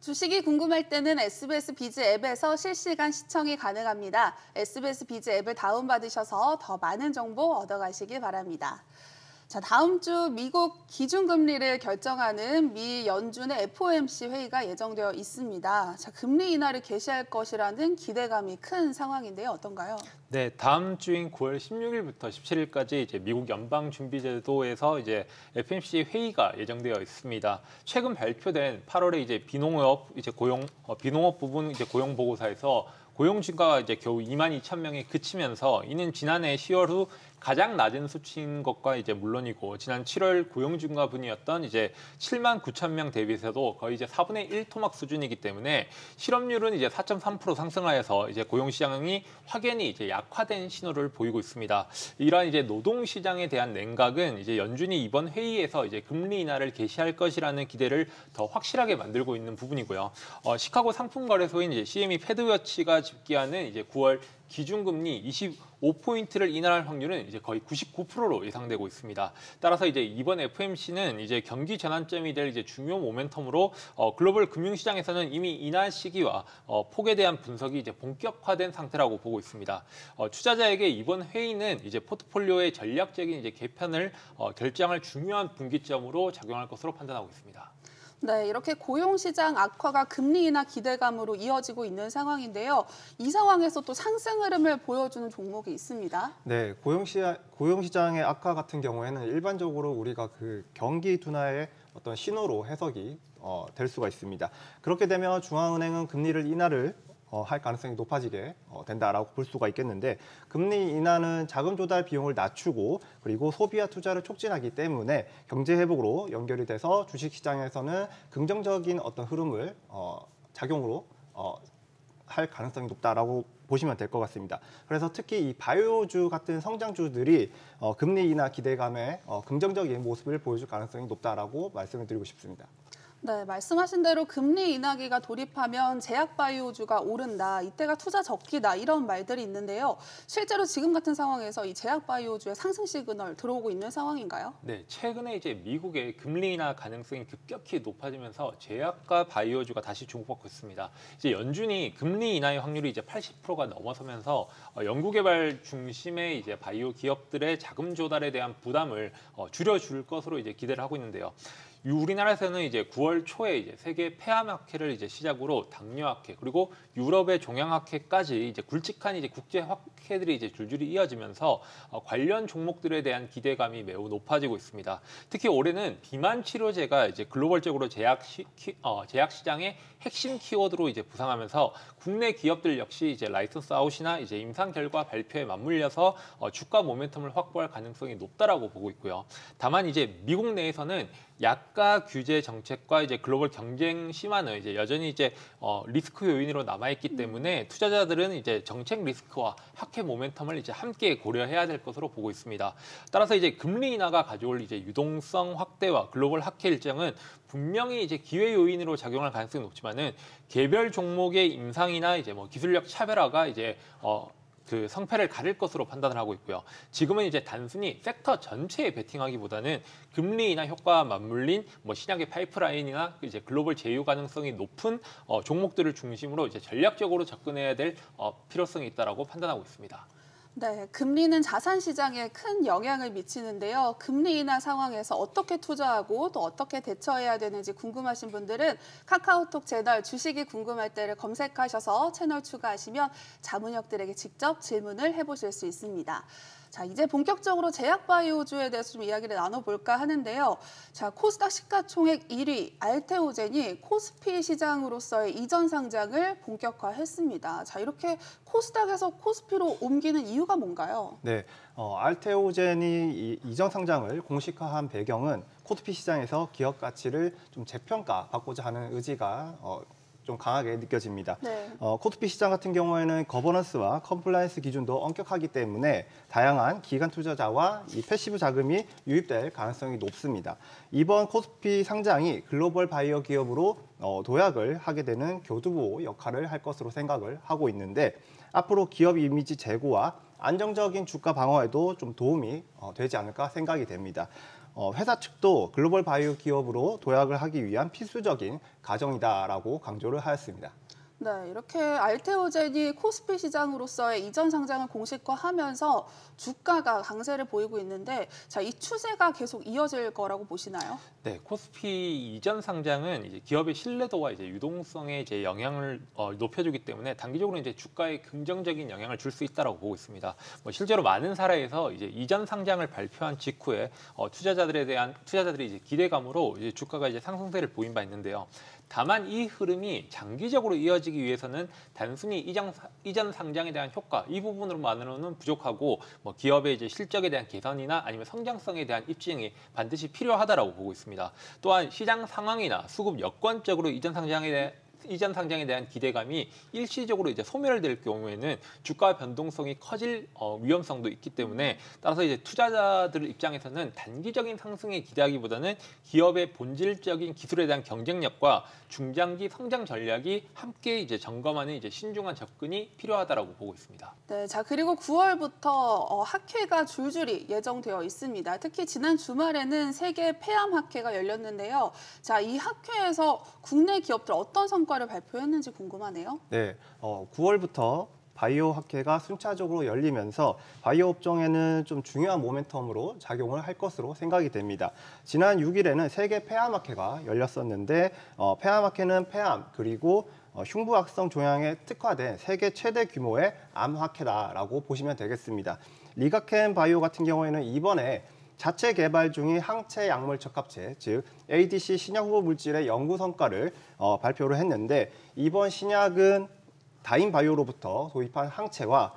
주식이 궁금할 때는 SBS 비즈 앱에서 실시간 시청이 가능합니다. SBS 비즈 앱을 다운받으셔서 더 많은 정보 얻어가시기 바랍니다. 자, 다음 주 미국 기준금리를 결정하는 미 연준의 FOMC 회의가 예정되어 있습니다. 자, 금리 인하를 개시할 것이라는 기대감이 큰 상황인데요. 어떤가요? 네, 다음 주인 9월 16일부터 17일까지 미국 연방준비제도에서 FOMC 회의가 예정되어 있습니다. 최근 발표된 8월에 비농업 부분 고용 보고서에서 고용 주가가 겨우 22,000명에 그치면서 이는 지난해 10월 후 가장 낮은 수치인 것과 물론이고 지난 7월 고용 증가분이었던 79,000명 대비해서도 거의 4분의 1 토막 수준이기 때문에 실업률은 4.3% 상승하여서 고용 시장이 확연히 약화된 신호를 보이고 있습니다. 이러한 노동 시장에 대한 냉각은 연준이 이번 회의에서 금리 인하를 개시할 것이라는 기대를 더 확실하게 만들고 있는 부분이고요. 시카고 상품거래소인 CME 패드워치가 집계하는 9월 기준금리 25포인트를 인하할 확률은 거의 99%로 예상되고 있습니다. 따라서 이번 FOMC는 경기 전환점이 될 중요 모멘텀으로 글로벌 금융시장에서는 이미 인하 시기와 폭에 대한 분석이 본격화된 상태라고 보고 있습니다. 투자자에게 이번 회의는 포트폴리오의 전략적인 개편을 결정할 중요한 분기점으로 작용할 것으로 판단하고 있습니다. 네, 이렇게 고용시장 악화가 금리 인하 기대감으로 이어지고 있는 상황인데요. 이 상황에서 또 상승 흐름을 보여주는 종목이 있습니다. 네, 고용시장의 악화 같은 경우에는 일반적으로 우리가 그 경기 둔화의 어떤 신호로 해석이 될 수가 있습니다. 그렇게 되면 중앙은행은 금리를 인하를 할 가능성이 높아지게 된다라고 볼 수가 있겠는데, 금리 인하는 자금 조달 비용을 낮추고 그리고 소비와 투자를 촉진하기 때문에 경제 회복으로 연결이 돼서 주식시장에서는 긍정적인 어떤 흐름을 작용으로 할 가능성이 높다라고 보시면 될 것 같습니다. 그래서 특히 이 바이오주 같은 성장주들이 금리 인하 기대감에 긍정적인 모습을 보여줄 가능성이 높다라고 말씀을 드리고 싶습니다. 네, 말씀하신 대로 금리 인하기가 돌입하면 제약 바이오주가 오른다, 이때가 투자 적기다 이런 말들이 있는데요. 실제로 지금 같은 상황에서 이 제약 바이오주의 상승 시그널 들어오고 있는 상황인가요? 네, 최근에 미국의 금리 인하 가능성이 급격히 높아지면서 제약과 바이오주가 다시 주목받고 있습니다. 연준이 금리 인하의 확률이 80%가 넘어서면서 연구개발 중심의 바이오 기업들의 자금 조달에 대한 부담을 줄여줄 것으로 기대를 하고 있는데요. 우리나라에서는 9월 초에 세계 폐암학회를 시작으로 당뇨학회, 그리고 유럽의 종양학회까지 굵직한 국제 학회들이 줄줄이 이어지면서 관련 종목들에 대한 기대감이 매우 높아지고 있습니다. 특히 올해는 비만 치료제가 글로벌적으로 제약 시장의 핵심 키워드로 부상하면서 국내 기업들 역시 라이선스 아웃이나 임상 결과 발표에 맞물려서 주가 모멘텀을 확보할 가능성이 높다라고 보고 있고요. 다만 미국 내에서는 약가 규제 정책과 글로벌 경쟁 심화는 여전히 리스크 요인으로 남아있기 때문에 투자자들은 정책 리스크와 학회 모멘텀을 함께 고려해야 될 것으로 보고 있습니다. 따라서 금리 인하가 가져올 유동성 확대와 글로벌 학회 일정은 분명히 기회 요인으로 작용할 가능성이 높지만은 개별 종목의 임상이나 기술력 차별화가 그 성패를 가릴 것으로 판단을 하고 있고요. 지금은 단순히 섹터 전체에 베팅하기보다는 금리 인하 효과와 맞물린 신약의 파이프라인이나 글로벌 제휴 가능성이 높은 종목들을 중심으로 전략적으로 접근해야 될 필요성이 있다라고 판단하고 있습니다. 네, 금리는 자산 시장에 큰 영향을 미치는데요. 금리 인하 상황에서 어떻게 투자하고 또 어떻게 대처해야 되는지 궁금하신 분들은 카카오톡 채널 주식이 궁금할 때를 검색하셔서 채널 추가하시면 자문역들에게 직접 질문을 해보실 수 있습니다. 자, 이제 본격적으로 제약 바이오주에 대해서 좀 이야기를 나눠볼까 하는데요. 자, 코스닥 시가총액 1위 알테오젠이 코스피 시장으로서의 이전 상장을 본격화했습니다. 자, 이렇게 코스닥에서 코스피로 옮기는 이유가 뭔가요? 네, 알테오젠이 이전 상장을 공식화한 배경은 코스피 시장에서 기업 가치를 좀 재평가받고자 하는 의지가 좀 강하게 느껴집니다. 네. 코스피 시장 같은 경우에는 거버넌스와 컴플라이언스 기준도 엄격하기 때문에 다양한 기관 투자자와 이 패시브 자금이 유입될 가능성이 높습니다. 이번 코스피 상장이 글로벌 바이오 기업으로 도약을 하게 되는 교두보 역할을 할 것으로 생각을 하고 있는데, 앞으로 기업 이미지 제고와 안정적인 주가 방어에도 좀 도움이 되지 않을까 생각이 됩니다. 회사 측도 글로벌 바이오 기업으로 도약을 하기 위한 필수적인 과정이다라고 강조를 하였습니다. 네, 이렇게 알테오젠이 코스피 시장으로서의 이전 상장을 공식화하면서 주가가 강세를 보이고 있는데, 자, 이 추세가 계속 이어질 거라고 보시나요? 네, 코스피 이전 상장은 이제 기업의 신뢰도와 이제 유동성에 이제 영향을 높여주기 때문에 단기적으로 이제 주가에 긍정적인 영향을 줄 수 있다라고 보고 있습니다. 뭐 실제로 많은 사례에서 이제 이전 상장을 발표한 직후에 투자자들이 이제 기대감으로 이제 주가가 이제 상승세를 보인 바 있는데요. 다만 이 흐름이 장기적으로 이어지기 위해서는 단순히 이전 상장에 대한 효과 이 부분으로만으로는 부족하고 뭐 기업의 이제 실적에 대한 개선이나 아니면 성장성에 대한 입증이 반드시 필요하다라고 보고 있습니다. 또한 시장 상황이나 수급 여건적으로 이전 상장에 대한 기대감이 일시적으로 이제 소멸될 경우에는 주가 변동성이 커질 위험성도 있기 때문에 따라서 이제 투자자들 입장에서는 단기적인 상승에 기대하기보다는 기업의 본질적인 기술에 대한 경쟁력과 중장기 성장 전략이 함께 이제 점검하는 이제 신중한 접근이 필요하다라고 보고 있습니다. 네, 자, 그리고 9월부터 학회가 줄줄이 예정되어 있습니다. 특히 지난 주말에는 세계 폐암 학회가 열렸는데요. 자, 이 학회에서 국내 기업들 어떤 성과를 발표했는지 궁금하네요. 네, 9월부터 바이오 학회가 순차적으로 열리면서 바이오 업종에는 좀 중요한 모멘텀으로 작용을 할 것으로 생각이 됩니다. 지난 6일에는 세계 폐암 학회가 열렸었는데 폐암 학회는 폐암 그리고 흉부악성 종양에 특화된 세계 최대 규모의 암 학회다라고 보시면 되겠습니다. 리가켄 바이오 같은 경우에는 이번에 자체 개발 중인 항체 약물 적합체, 즉 ADC 신약 후보 물질의 연구 성과를 발표를 했는데 이번 신약은 다인바이오로부터 도입한 항체와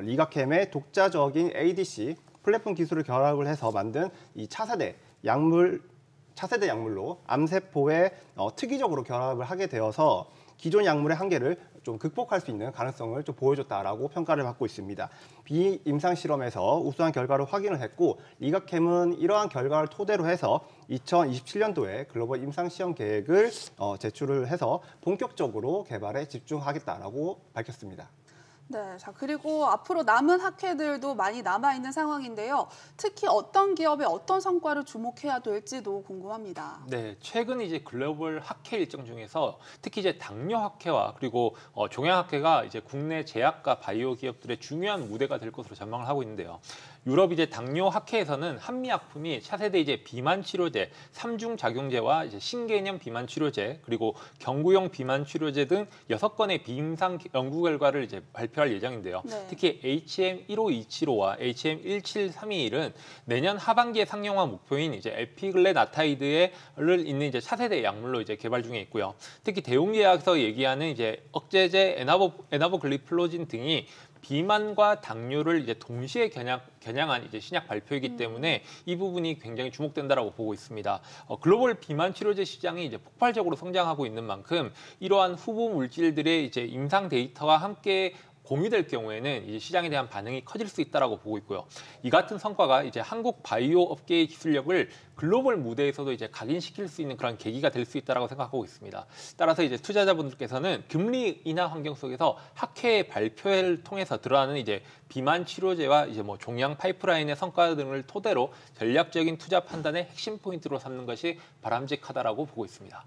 리가켐의 독자적인 ADC 플랫폼 기술을 결합을 해서 만든 이 차세대 약물로 암세포에 특이적으로 결합을 하게 되어서 기존 약물의 한계를 좀 극복할 수 있는 가능성을 좀 보여줬다라고 평가를 받고 있습니다. 비임상 실험에서 우수한 결과를 확인을 했고 리가켐은 이러한 결과를 토대로 해서 2027년도에 글로벌 임상 시험 계획을 제출을 해서 본격적으로 개발에 집중하겠다라고 밝혔습니다. 네, 자, 그리고 앞으로 남은 학회들도 많이 남아있는 상황인데요. 특히 어떤 기업의 어떤 성과를 주목해야 될지도 궁금합니다. 네, 최근 이제 글로벌 학회 일정 중에서 특히 이제 당뇨 학회와 그리고 종양 학회가 이제 국내 제약과 바이오 기업들의 중요한 무대가 될 것으로 전망을 하고 있는데요. 유럽 이제 당뇨 학회에서는 한미약품이 차세대 이제 비만 치료제, 3중 작용제와 이제 신개념 비만 치료제, 그리고 경구용 비만 치료제 등 6건의 비임상 연구 결과를 이제 발표할 예정인데요. 네. 특히 HM15275와 HM17321은 내년 하반기에 상용화 목표인 이제 에피글레나타이드를 있는 이제 차세대 약물로 이제 개발 중에 있고요. 특히 대웅제약에서 얘기하는 이제 억제제 에나보글리플로진 등이 비만과 당뇨를 이제 동시에 겨냥한 이제 신약 발표이기 때문에 이 부분이 굉장히 주목된다라고 보고 있습니다. 글로벌 비만 치료제 시장이 이제 폭발적으로 성장하고 있는 만큼 이러한 후보 물질들의 이제 임상 데이터와 함께 공유될 경우에는 이제 시장에 대한 반응이 커질 수 있다라고 보고 있고요. 이 같은 성과가 이제 한국 바이오 업계의 기술력을 글로벌 무대에서도 이제 각인시킬 수 있는 그런 계기가 될 수 있다라고 생각하고 있습니다. 따라서 이제 투자자분들께서는 금리 인하 환경 속에서 학회 발표를 통해서 드러나는 이제 비만 치료제와 이제 뭐 종양 파이프라인의 성과 등을 토대로 전략적인 투자 판단의 핵심 포인트로 삼는 것이 바람직하다라고 보고 있습니다.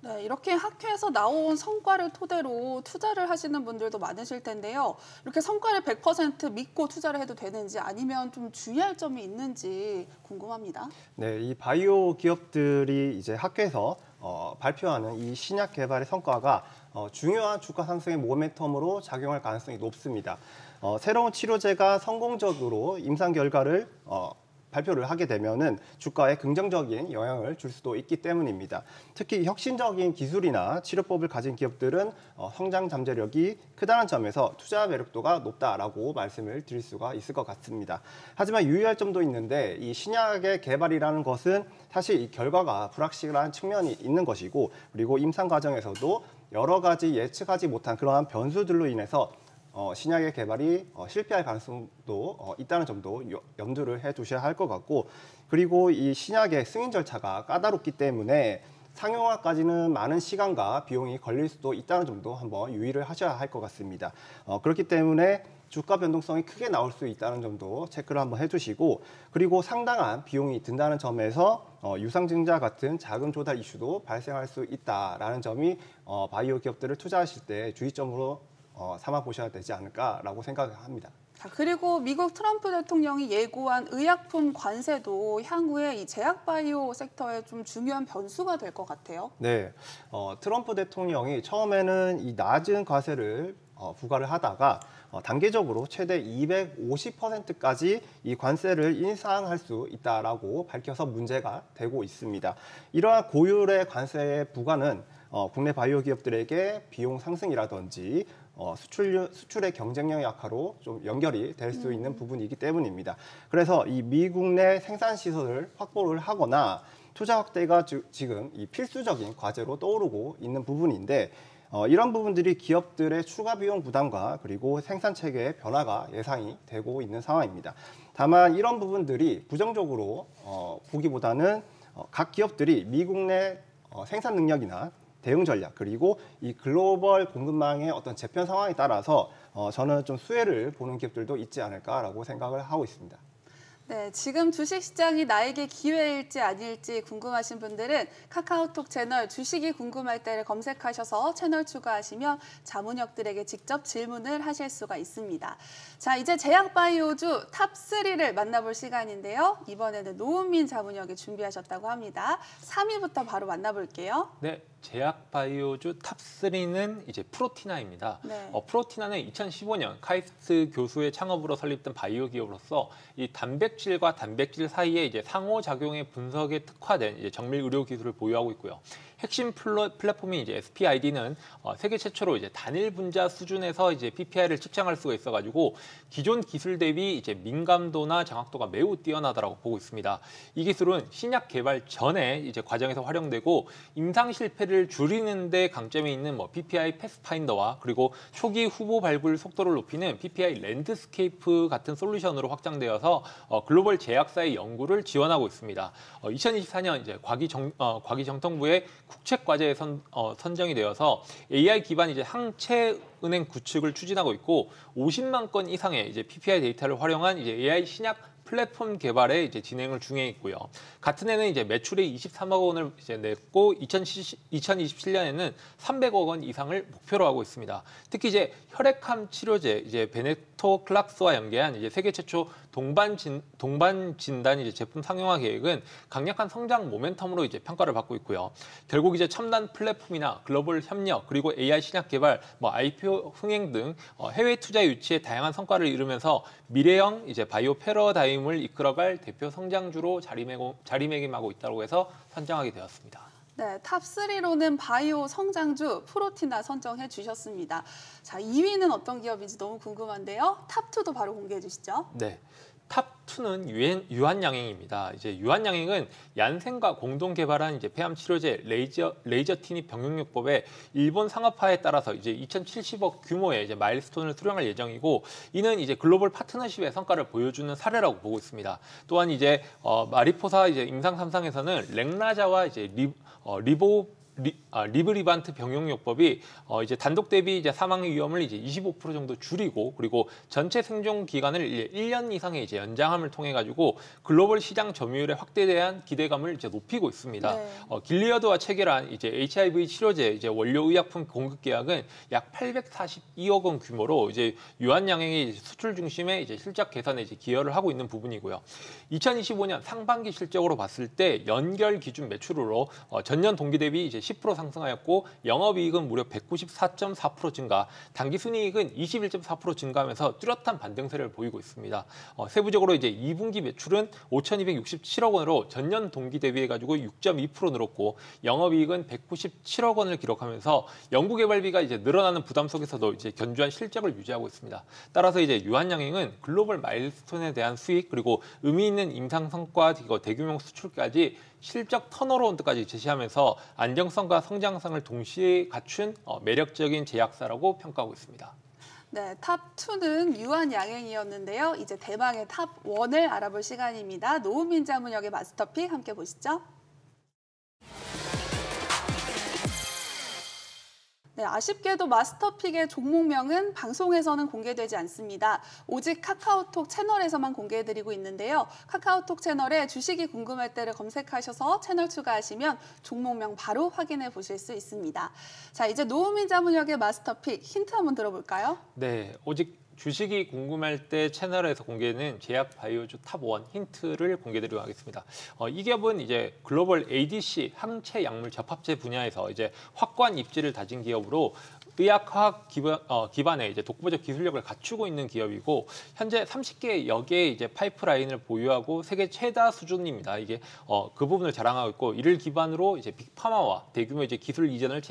네, 이렇게 학회에서 나온 성과를 토대로 투자를 하시는 분들도 많으실 텐데요. 이렇게 성과를 100% 믿고 투자를 해도 되는지 아니면 좀 주의할 점이 있는지 궁금합니다. 네, 이 바이오 기업들이 이제 학회에서 발표하는 이 신약 개발의 성과가 중요한 주가 상승의 모멘텀으로 작용할 가능성이 높습니다. 새로운 치료제가 성공적으로 임상 결과를 발표를 하게 되면은 주가에 긍정적인 영향을 줄 수도 있기 때문입니다. 특히 혁신적인 기술이나 치료법을 가진 기업들은 성장 잠재력이 크다는 점에서 투자 매력도가 높다라고 말씀을 드릴 수가 있을 것 같습니다. 하지만 유의할 점도 있는데 이 신약의 개발이라는 것은 사실 이 결과가 불확실한 측면이 있는 것이고 그리고 임상 과정에서도 여러 가지 예측하지 못한 그러한 변수들로 인해서 신약의 개발이 실패할 가능성도 있다는 점도 염두를 해두셔야 할 것 같고 그리고 이 신약의 승인 절차가 까다롭기 때문에 상용화까지는 많은 시간과 비용이 걸릴 수도 있다는 점도 한번 유의를 하셔야 할 것 같습니다. 그렇기 때문에 주가 변동성이 크게 나올 수 있다는 점도 체크를 한번 해주시고, 그리고 상당한 비용이 든다는 점에서 유상증자 같은 자금 조달 이슈도 발생할 수 있다라는 점이 바이오 기업들을 투자하실 때 주의점으로 삼아 보셔야 되지 않을까라고 생각합니다. 자, 그리고 미국 트럼프 대통령이 예고한 의약품 관세도 향후에 이 제약 바이오 섹터에 좀 중요한 변수가 될 것 같아요. 네, 트럼프 대통령이 처음에는 이 낮은 과세를 부과를 하다가 단계적으로 최대 250%까지 이 관세를 인상할 수 있다라고 밝혀서 문제가 되고 있습니다. 이러한 고율의 관세 부과는 국내 바이오 기업들에게 비용 상승이라든지 수출의 경쟁력 약화로 좀 연결이 될 수 있는 부분이기 때문입니다. 그래서 이 미국 내 생산 시설을 확보를 하거나 투자 확대가 지금 이 필수적인 과제로 떠오르고 있는 부분인데, 이런 부분들이 기업들의 추가 비용 부담과 그리고 생산 체계의 변화가 예상이 되고 있는 상황입니다. 다만 이런 부분들이 부정적으로 보기보다는 각 기업들이 미국 내 생산 능력이나 대응 전략, 그리고 이 글로벌 공급망의 어떤 재편 상황에 따라서 저는 좀 수혜를 보는 기업들도 있지 않을까라고 생각을 하고 있습니다. 네, 지금 주식시장이 나에게 기회일지 아닐지 궁금하신 분들은 카카오톡 채널 주식이 궁금할 때를 검색하셔서 채널 추가하시면 자문역들에게 직접 질문을 하실 수가 있습니다. 자, 이제 제약바이오주 탑3를 만나볼 시간인데요. 이번에는 노은민 자문역이 준비하셨다고 합니다. 3위부터 바로 만나볼게요. 네, 제약 바이오주 탑3는 이제 프로티나입니다. 네. 프로티나는 2015년 카이스트 교수의 창업으로 설립된 바이오 기업으로서 이 단백질과 단백질 사이에 이제 상호작용의 분석에 특화된 이제 정밀 의료 기술을 보유하고 있고요. 핵심 플랫폼인 이제 SPID는 세계 최초로 이제 단일 분자 수준에서 이제 PPI를 측정할 수가 있어가지고 기존 기술 대비 이제 민감도나 정확도가 매우 뛰어나다라고 보고 있습니다. 이 기술은 신약 개발 전에 이제 과정에서 활용되고 임상 실패를 줄이는데 강점이 있는 PPI 패스파인더와 그리고 초기 후보 발굴 속도를 높이는 PPI 랜드스케이프 같은 솔루션으로 확장되어서 글로벌 제약사의 연구를 지원하고 있습니다. 2024년 이제 과기정통부의 국책과제에 선정이 되어서 AI 기반 이제 항체은행 구축을 추진하고 있고 50만 건 이상의 이제 PPI 데이터를 활용한 이제 AI 신약 플랫폼 개발에 이제 진행을 중에 있고요. 같은 해는 이제 매출이 23억 원을 이제 냈고 2027년에는 300억 원 이상을 목표로 하고 있습니다. 특히 이제 혈액암 치료제 이제 베네토클락스와 연계한 이제 세계 최초 동반 진단 이제 제품 상용화 계획은 강력한 성장 모멘텀으로 이제 평가를 받고 있고요. 결국 이제 첨단 플랫폼이나 글로벌 협력 그리고 AI 신약 개발, IPO 흥행 등 해외 투자 유치에 다양한 성과를 이루면서 미래형 이제 바이오 패러다임을 이끌어갈 대표 성장주로 자리매김하고 있다고 해서 선정하게 되었습니다. 네, 탑3로는 바이오 성장주 프로티나 선정해 주셨습니다. 자, 2위는 어떤 기업인지 너무 궁금한데요. 탑2도 바로 공개해 주시죠. 네. 탑2는 유한양행입니다. 이제 유한양행은 얀센과 공동 개발한 이제 폐암 치료제 레이저 티닙 병용요법의 일본 상업화에 따라서 이제 2,070억 규모의 이제 마일스톤을 수령할 예정이고, 이는 이제 글로벌 파트너십의 성과를 보여주는 사례라고 보고 있습니다. 또한 이제 마리포사 이제 임상 3상에서는 렉라자와 이제 리브리반트 병용요법이 이제 단독 대비 이제 사망 위험을 이제 25% 정도 줄이고, 그리고 전체 생존 기간을 1년 이상의 이제 연장함을 통해 가지고 글로벌 시장 점유율의 확대에 대한 기대감을 이제 높이고 있습니다. 네. 길리어드와 체결한 이제 HIV 치료제 이제 원료 의약품 공급 계약은 약 842억 원 규모로 이제 유한양행이 수출 중심의 이제 실적 개선에 이제 기여를 하고 있는 부분이고요. 2025년 상반기 실적으로 봤을 때 연결 기준 매출으로 전년 동기 대비 이제 10% 상승하였고, 영업이익은 무려 194.4% 증가, 당기순이익은 21.4% 증가하면서 뚜렷한 반등세를 보이고 있습니다. 세부적으로 이제 2분기 매출은 5,267억 원으로 전년 동기 대비해가지고 6.2% 늘었고, 영업이익은 197억 원을 기록하면서 연구개발비가 이제 늘어나는 부담 속에서도 이제 견조한 실적을 유지하고 있습니다. 따라서 이제 유한양행은 글로벌 마일스톤에 대한 수익, 그리고 의미 있는 임상 성과, 대규모 수출까지 실적 턴어라운드까지 제시하면서 안정성과 성장성을 동시에 갖춘 매력적인 제약사라고 평가하고 있습니다. 네, 탑2는 유한양행이었는데요. 이제 대망의 탑1을 알아볼 시간입니다. 노은민 자문역의 마스터픽 함께 보시죠. 네, 아쉽게도 마스터픽의 종목명은 방송에서는 공개되지 않습니다. 오직 카카오톡 채널에서만 공개해드리고 있는데요. 카카오톡 채널에 주식이 궁금할 때를 검색하셔서 채널 추가하시면 종목명 바로 확인해 보실 수 있습니다. 자, 이제 노우민 자문역의 마스터픽 힌트 한번 들어볼까요? 네, 오직 주식이 궁금할 때 채널에서 공개는 제약 바이오주 탑1 힌트를 공개드리도록 하겠습니다. 이 기업은 이제 글로벌 ADC 항체 약물 접합체 분야에서 이제 확고한 입지를 다진 기업으로 의학화학 기반의 이제 독보적 기술력을 갖추고 있는 기업이고 현재 30개 개의 이제 파이프라인을 보유하고 세계 최다 수준입니다. 이게 그 부분을 자랑하고 있고 이를 기반으로 이제 빅파마와 대규모 이제 기술 이전을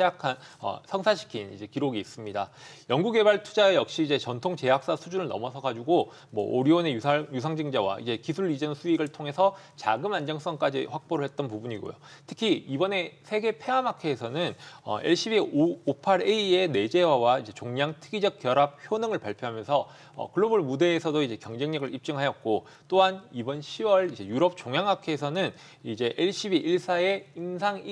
성사시킨 이제 기록이 있습니다. 연구개발 투자 역시 이제 전통 제약사 수준을 넘어서 가지고 뭐 오리온의 유상증자와 이제 기술 이전 수익을 통해서 자금 안정성까지 확보를 했던 부분이고요. 특히 이번에 세계 폐암학회에서는 LCB58A의 내재화와 이제 종양 특이적 결합 효능을 발표하면서 글로벌 무대에서도 이제 경쟁력을 입증하였고 또한 이번 10월 이제 유럽 종양학회에서는 이제 LCB14의 임상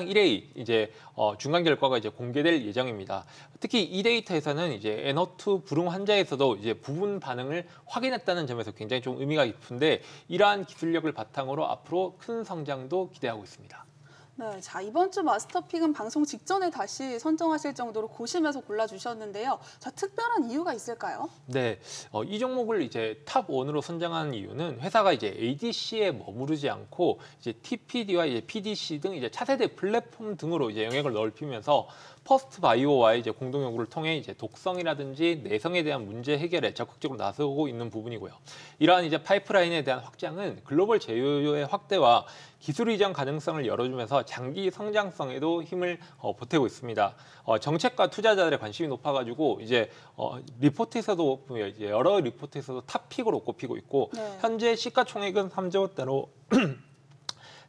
1A 이제 중간 결과가 이제 공개될 예정입니다. 특히 이 데이터에서는 이제 NO2 불응 환자에서도 이제 부분 반응을 확인했다는 점에서 굉장히 좀 의미가 깊은데 이러한 기술력을 바탕으로 앞으로 큰 성장도 기대하고 있습니다. 네, 자 이번 주 마스터픽은 방송 직전에 다시 선정하실 정도로 고심해서 골라주셨는데요. 자 특별한 이유가 있을까요? 네, 이 종목을 이제 탑1으로 선정한 이유는 회사가 이제 ADC에 머무르지 않고 이제 TPD와 이제 PDC 등 이제 차세대 플랫폼 등으로 이제 영역을 넓히면서 퍼스트 바이오와의 이제 공동 연구를 통해 이제 독성이라든지 내성에 대한 문제 해결에 적극적으로 나서고 있는 부분이고요. 이러한 이제 파이프라인에 대한 확장은 글로벌 제휴의 확대와 기술 이전 가능성을 열어주면서 장기 성장성에도 힘을 보태고 있습니다. 정책과 투자자들의 관심이 높아가지고 이제 리포트에서도 이제 여러 리포트에서도 탑픽으로 꼽히고 있고 네. 현재 시가총액은 3조 원대로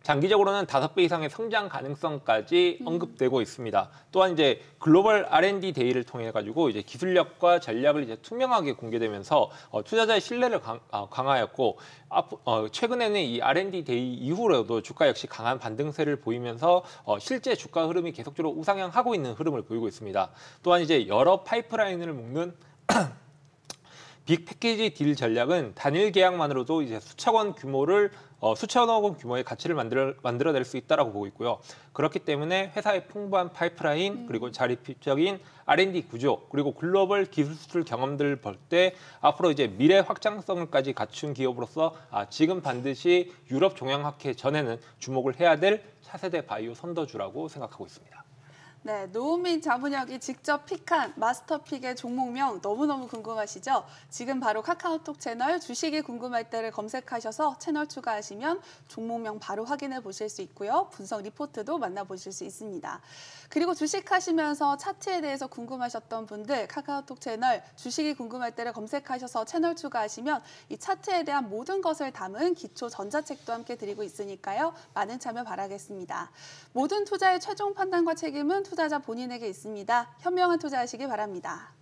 장기적으로는 5배 이상의 성장 가능성까지 언급되고 있습니다. 또한 이제 글로벌 R&D 데이를 통해 가지고 이제 기술력과 전략을 이제 투명하게 공개되면서 투자자의 신뢰를 강화했고 최근에는 이 R&D 데이 이후로도 주가 역시 강한 반등세를 보이면서 실제 주가 흐름이 계속적으로 우상향하고 있는 흐름을 보이고 있습니다. 또한 이제 여러 파이프라인을 묶는 빅 패키지 딜 전략은 단일 계약만으로도 이제 수천억 원 규모의 가치를 만들어낼 수 있다라고 보고 있고요. 그렇기 때문에 회사의 풍부한 파이프라인 그리고 자립적인 R&D 구조 그리고 글로벌 기술 수출 경험들을 볼 때 앞으로 이제 미래 확장성까지 갖춘 기업으로서 지금 반드시 유럽 종양학회 전에는 주목을 해야 될 차세대 바이오 선도주라고 생각하고 있습니다. 네, 노우민 자문역이 직접 픽한 마스터픽의 종목명 너무너무 궁금하시죠? 지금 바로 카카오톡 채널 주식이 궁금할 때를 검색하셔서 채널 추가하시면 종목명 바로 확인해 보실 수 있고요. 분석 리포트도 만나보실 수 있습니다. 그리고 주식하시면서 차트에 대해서 궁금하셨던 분들 카카오톡 채널 주식이 궁금할 때를 검색하셔서 채널 추가하시면 이 차트에 대한 모든 것을 담은 기초 전자책도 함께 드리고 있으니까요. 많은 참여 바라겠습니다. 모든 투자의 최종 판단과 책임은 투자자 본인에게 있습니다. 현명한 투자하시기 바랍니다.